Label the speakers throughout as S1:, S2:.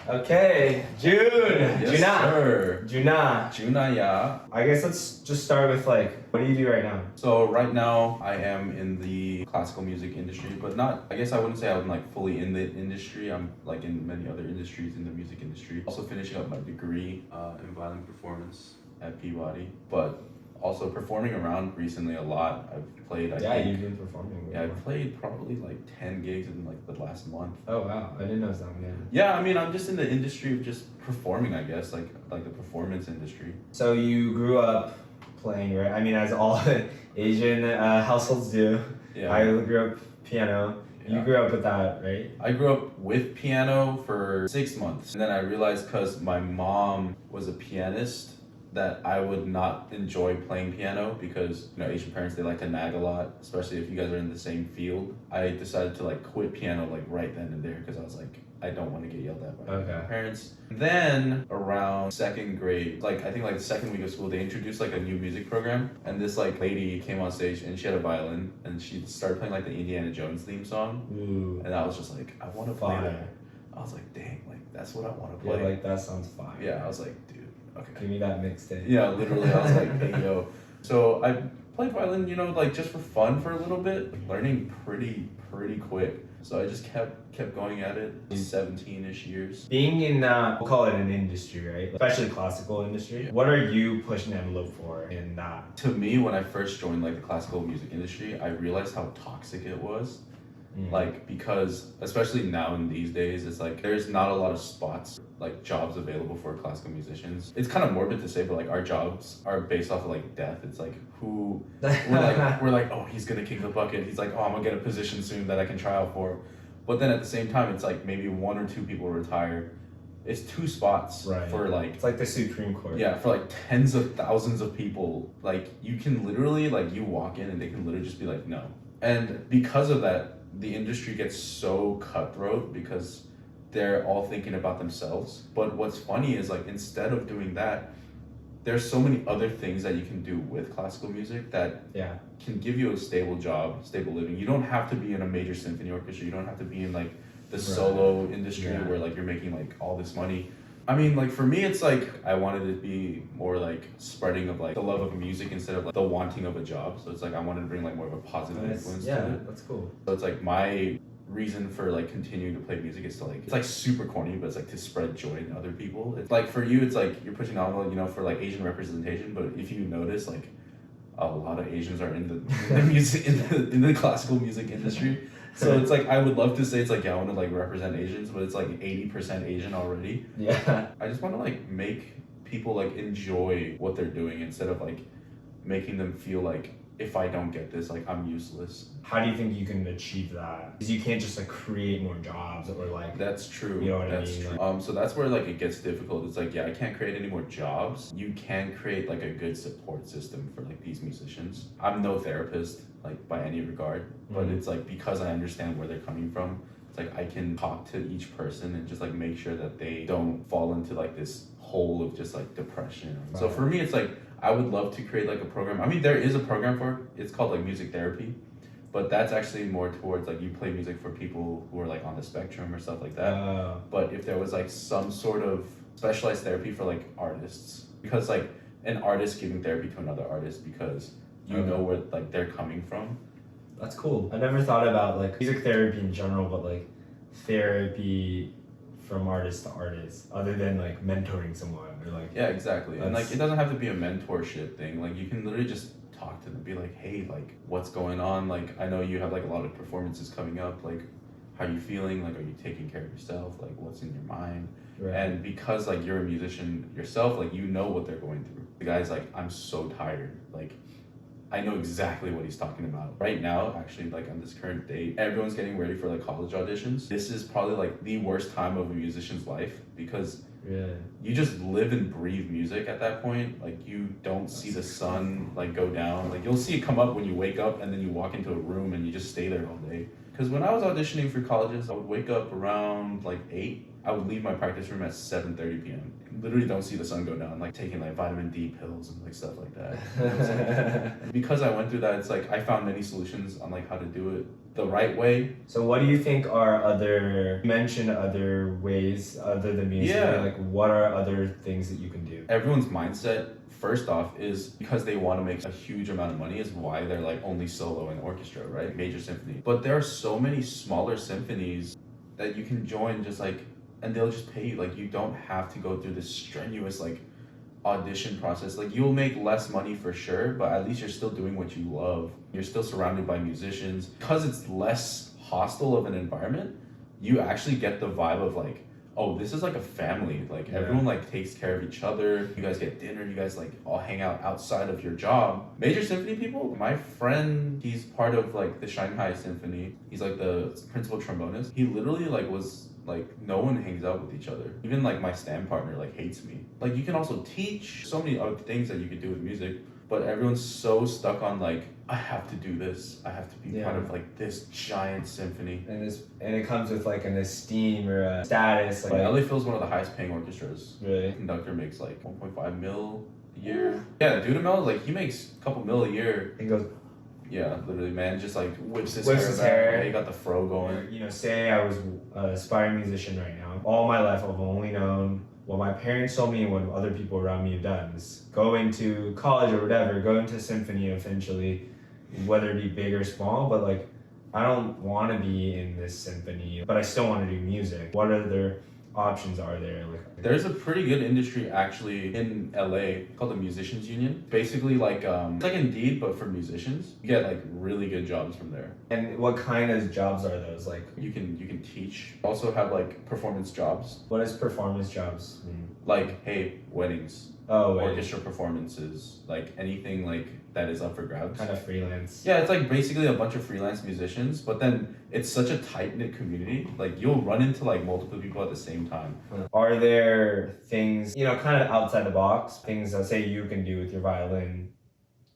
S1: Okay, June.
S2: Yes,
S1: Juna.
S2: sir.
S1: Juna.
S2: Yeah.
S1: I guess let's just start with what do you do right now?
S2: So right now I am in the classical music industry, but not, I guess I wouldn't say I'm like fully in the industry. I'm like in many other industries in the music industry. Also finishing up my degree in violin performance at Peabody, but also performing around recently a lot. I've played,
S1: You've been performing.
S2: Yeah, I've played probably like 10 gigs in like the last month.
S1: Oh wow, I didn't know that.
S2: Yeah, I mean, I'm just in the industry of just performing, I guess, like the performance industry.
S1: So you grew up playing, right? I mean, as all Asian households do.
S2: Yeah.
S1: I grew up piano.
S2: Yeah.
S1: You grew up with that, right?
S2: I grew up with piano for 6 months, and then I realized because my mom was a pianist that I would not enjoy playing piano because, you know, Asian parents, they like to nag a lot, especially if you guys are in the same field. I decided to like quit piano like right then and there because I was like, I don't want to get yelled at by my parents. Then around second grade, like I think like the second week of school, they introduced like a new music program, and this like lady came on stage and she had a violin and she started playing like the Indiana Jones theme song.
S1: Ooh.
S2: And I was just like, I want to play that. I was like, dang, like that's what I want to play.
S1: Yeah, like that sounds fire.
S2: Yeah, I was like, dude, okay.
S1: Give me that mixtape.
S2: Yeah, literally, I was like, hey, yo. So I played violin, you know, like just for fun for a little bit, learning pretty quick. So I just kept going at it, 17-ish years.
S1: Being in, we'll call it an industry, right? Especially classical industry. Yeah. What are you pushing the envelope for in that?
S2: To me, when I first joined like the classical music industry, I realized how toxic it was. Like, because especially now in these days, it's like there's not a lot of spots, like jobs available for classical musicians. It's kind of morbid to say, but like our jobs are based off of like death. It's like we're like, oh, he's gonna kick the bucket. He's like, oh, I'm gonna get a position soon that I can try out for. But then at the same time, it's like maybe 1 or 2 people retire. It's 2 spots for like...
S1: It's like the Supreme Court.
S2: Yeah, for like tens of thousands of people. Like you can literally, like you walk in and they can literally just be like, no. And because of that, the industry gets so cutthroat because they're all thinking about themselves. But what's funny is like instead of doing that, there's so many other things that you can do with classical music that can give you a stable job, stable living. You don't have to be in a major symphony orchestra. You don't have to be in like the solo industry where like you're making like all this money. I mean, like for me, it's like I wanted it to be more like spreading of like the love of music instead of like the wanting of a job. So it's like I wanted to bring like more of a positive influence to it.
S1: Yeah, that's cool.
S2: So it's like my reason for like continuing to play music is to like, it's like super corny, but it's like to spread joy in other people. It's like for you, it's like you're pushing the envelope, you know, for like Asian representation. But if you notice, like a lot of Asians are in the music in the classical music industry. So it's like I would love to say it's like, yeah, I want to like represent Asians, but it's like 80% Asian already.
S1: Yeah.
S2: I just want to like make people like enjoy what they're doing instead of like making them feel like if I don't get this, like I'm useless.
S1: How do you think you can achieve that? Because you can't just like create more jobs or like...
S2: That's true.
S1: You know what
S2: that's
S1: I mean?
S2: True. So that's where like it gets difficult. It's like, yeah, I can't create any more jobs. You can create like a good support system for like these musicians. I'm no therapist like by any regard, but it's like because I understand where they're coming from, it's like I can talk to each person and just like make sure that they don't fall into like this hole of just like depression. Right. So for me, it's like I would love to create like a program. I mean, there is a program for it. It's called like music therapy, but that's actually more towards like you play music for people who are like on the spectrum or stuff like that. But if there was like some sort of specialized therapy for like artists, because like an artist giving therapy to another artist because you know where like they're coming from.
S1: That's cool. I never thought about like music therapy in general, but like therapy from artist to artist, other than like mentoring someone or like...
S2: Yeah, exactly. And like it doesn't have to be a mentorship thing. Like you can literally just talk to them, be like, hey, like what's going on? Like I know you have like a lot of performances coming up. Like how are you feeling? Like are you taking care of yourself? Like what's in your mind? Right. And because like you're a musician yourself, like you know what they're going through. The guy's like, I'm so tired. Like I know exactly what he's talking about. Right now, actually, like on this current date, everyone's getting ready for like college auditions. This is probably like the worst time of a musician's life because you just live and breathe music at that point. Like you don't see the sun like go down. Like you'll see it come up when you wake up and then you walk into a room and you just stay there all day. Because when I was auditioning for colleges, I would wake up around like 8 I would leave my practice room at 7:30 p.m. Literally don't see the sun go down, like taking like vitamin D pills and like stuff like that. It's like, because I went through that, it's like I found many solutions on like how to do it the right way.
S1: So what do you think are other, you mentioned other ways other than music,
S2: Yeah.
S1: like what are other things that you can do?
S2: Everyone's mindset, first off, is because they want to make a huge amount of money is why they're like only solo and orchestra, right? Major symphony. But there are so many smaller symphonies that you can join just like, and they'll just pay you. Like you don't have to go through this strenuous like audition process. Like you'll make less money for sure, but at least you're still doing what you love. You're still surrounded by musicians. Because it's less hostile of an environment, you actually get the vibe of like, oh, this is like a family. Like everyone like takes care of each other. You guys get dinner. You guys like all hang out outside of your job. Major symphony people. My friend, he's part of like the Shanghai Symphony. He's like the principal trombonist. He literally like was like no one hangs out with each other. Even like my stand partner like hates me. Like you can also teach so many other things that you could do with music, but everyone's so stuck on like, I have to do this. I have to be part of like this giant symphony.
S1: And it comes with like an esteem or a status.
S2: Like LA Phil's one of the highest paying orchestras.
S1: Really?
S2: The conductor makes like 1.5 mil a year. Yeah, Dudamel, like he makes a couple mil a year.
S1: He goes,
S2: yeah, literally, man, just like whips his
S1: Whips
S2: hair.
S1: his hair.
S2: He got the fro going.
S1: you know, say I was an aspiring musician right now. All my life I've only known what my parents told me and what other people around me have done is going to college or whatever, going to symphony eventually, whether it be big or small, but like I don't want to be in this symphony, but I still want to do music. What other options are there? Like
S2: there's a pretty good industry actually in LA called the Musicians Union. Basically like it's like Indeed but for musicians. You get like really good jobs from there.
S1: And what kind of jobs are those? Like
S2: you can teach. Also have like performance jobs.
S1: What does performance jobs mean?
S2: Like hey, weddings.
S1: Oh, wait.
S2: Orchestra performances, like anything like that is up for grabs.
S1: Kind of freelance.
S2: Yeah, it's like basically a bunch of freelance musicians, but then it's such a tight-knit community. Like you'll run into like multiple people at the same time.
S1: Are there things, you know, kind of outside the box, things that say you can do with your violin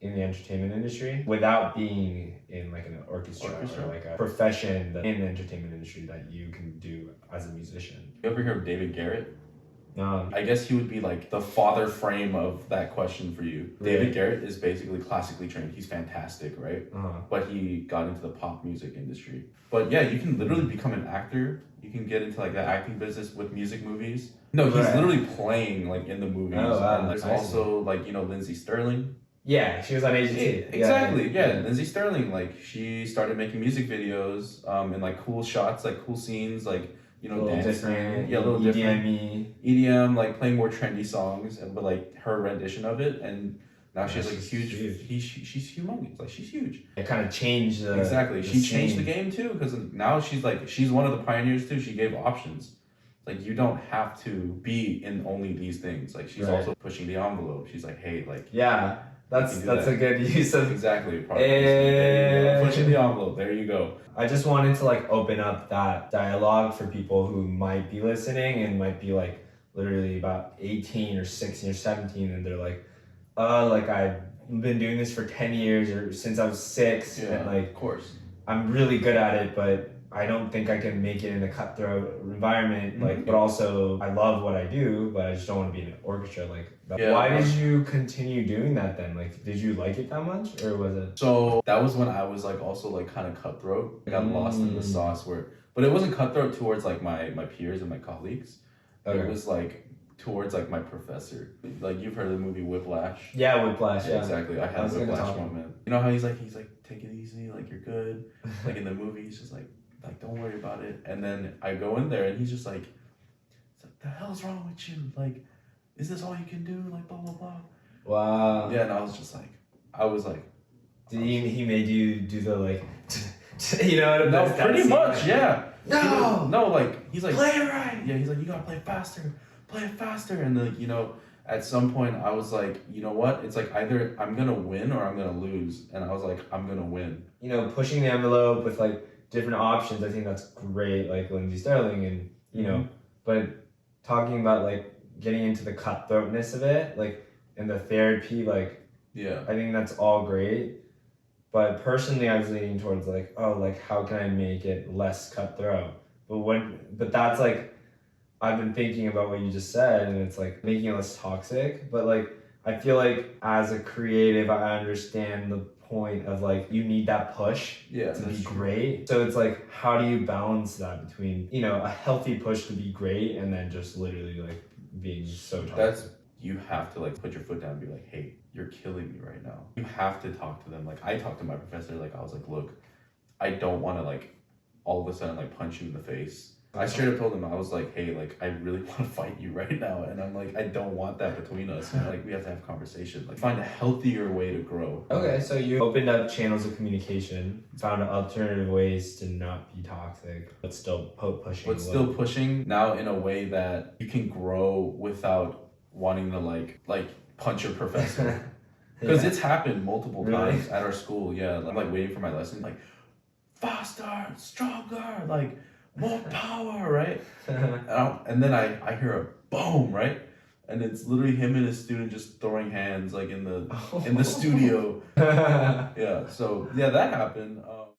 S1: in the entertainment industry without being in like an orchestra. Or like a profession in the entertainment industry that you can do as a musician?
S2: You ever hear of David Garrett?
S1: No.
S2: I guess he would be like the father frame of that question for you.
S1: Really?
S2: David Garrett is basically classically trained. He's fantastic, right?
S1: Uh-huh.
S2: But he got into the pop music industry. But yeah, you can literally become an actor. You can get into like the acting business with music movies. No, he's literally playing like in the movies.
S1: Oh, wow.
S2: And there's also like, you know, Lindsay Sterling.
S1: Yeah, she was on AGT.
S2: Exactly, yeah. Lindsay Sterling, like she started making music videos and like cool shots, like cool scenes, like you know, dancing, yeah, a little different. EDM, like playing more trendy songs, but like her rendition of it, and now she has like a huge. She's humongous, like she's huge.
S1: It kind of changed the
S2: exactly.
S1: The
S2: she
S1: scene.
S2: changed the game too, because now she's one of the pioneers too. She gave options. Like you don't have to be in only these things. Like she's also pushing the envelope. She's like, hey, like
S1: that's a good use of
S2: exactly. Pushing the envelope. There you go.
S1: I just wanted to like open up that dialogue for people who might be listening and might be like literally about 18 or 16 or 17 and they're like, I've been doing this for 10 years or since I was 6 and like
S2: of course
S1: I'm really good at it, but I don't think I can make it in a cutthroat environment. Like, but also I love what I do, but I just don't want to be in an orchestra. Like, why did you continue doing that then? Like, did you like it that much, or was it?
S2: So that was when I was like also like kind of cutthroat. I got lost in the sauce but it wasn't cutthroat towards like my peers and my colleagues.
S1: Okay.
S2: It was like towards like my professor. Like you've heard of the movie Whiplash.
S1: Yeah, Whiplash. Yeah,
S2: exactly. I had a Whiplash moment. You know how he's like take it easy, like you're good. Like in the movie, he's just like don't worry about it. And then I go in there and he's like the hell's wrong with you? Like, is this all you can do? Like blah blah blah.
S1: Wow.
S2: Yeah, and I was like
S1: did he made you do the like you know
S2: no pretty much yeah no like he's like
S1: play it right.
S2: Yeah, he's like you gotta play it faster and like you know at some point I was like, you know what, it's like either I'm gonna win or I'm gonna lose, and I was like I'm gonna win. You know,
S1: pushing the envelope with like different options, I think that's great, like Lindsay Sterling, and you know, but talking about like getting into the cutthroatness of it, like and the therapy, like I think that's all great. But personally, I was leaning towards like, oh, like how can I make it less cutthroat? But that's like I've been thinking about what you just said, and it's like making it less toxic. But like, I feel like as a creative, I understand the point of like you need that push
S2: Yeah,
S1: to be
S2: that's true.
S1: great. So it's like, how do you balance that between, you know, a healthy push to be great and then just literally like being so toxic?
S2: You have to like put your foot down and be like, hey, you're killing me right now. You have to talk to them. Like I talked to my professor, like I was like, look, I don't want to like all of a sudden like punch you in the face. I straight up told him, I was like, hey, like I really want to fight you right now, and I'm like, I don't want that between us. And, like we have to have conversation, like find a healthier way to grow.
S1: Okay, so you opened up channels of communication, found alternative ways to not be toxic, but still pushing.
S2: But still pushing now in a way that you can grow without wanting to like punch your professor. Because it's happened multiple times at our school. Yeah, I'm like waiting for my lesson, like faster, stronger, like more power, right? And then I hear a boom, right? And it's literally him and his student just throwing hands like in the studio. Yeah, so yeah, that happened.